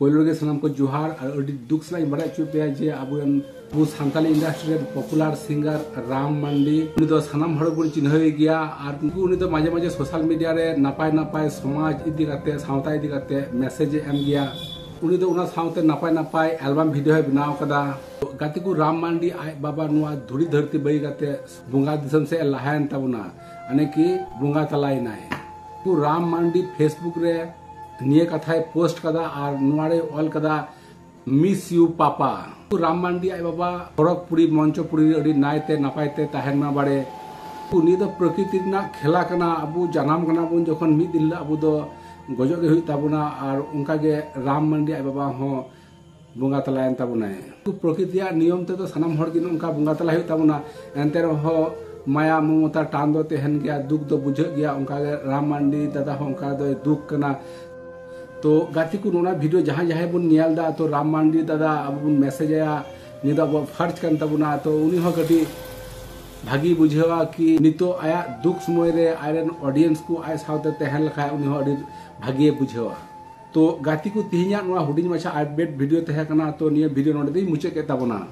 पहले के सामान को जोहार और दुख से बड़ा पे जे अब सानी इंडस्ट्री पपुलर सिंगर राम मांडी सामान बन चिन्ह गया और माजे माजे सोशल मीडिया रे नपाय नपाय समाज इदी करते सावता इदी करते मैसेज एम गया सावते नपाय नपाय एलबाम भिडियो बनाव कदा गाते को राम मांडी आज बाबा धुड़ी धरती बई करते बुंगा दिसम से लहायन तबना अने कि बुंगा तलायना को राम मांडी फेसबुक रे निये कथा पोस्ट कदा और नुआरे ऑल कदा मिस यू पापा तो राम मांडी आई बाबा खड़गपुरी मंचपुरी अड़ी नायते नपायते तहन मा बाड़े उनी दो प्रकृति ना खेला कना अबु जनाम कना बुन जखन मिद दिन अबु दो गजो गे हुई ताबुना और उनका गे राम मांडी आई बाबा हो बुंगा तलायन ताबुना तो प्रकृतिया नियम ते तो सनाम हर गिन उनका बुंगा तला हुई ताबुना एंते रहो माया ममता टान दो तहन गया दुख दो बुझ गया उनका राम मांडी दादा हो उनका दो दुख कना तो गाती को नोना वीडियो जहाँ जहाँ बन नियालदा तो राम मांडी दादा अब बन मैसेज आया निदा अब फर्ज कन तबुना तो उनी हो कटी भागी बुझेवा कि नितो आया दुख समय रे आयरन ऑडियंस को आय सावते तहन लखा उनी हो अडी भागी बुझेवा तो गाती को तिहिया नोना हुडिंग माछा अपडेट वीडियो तहे कना तो निया वीडियो नोडे मुचे के तबुना।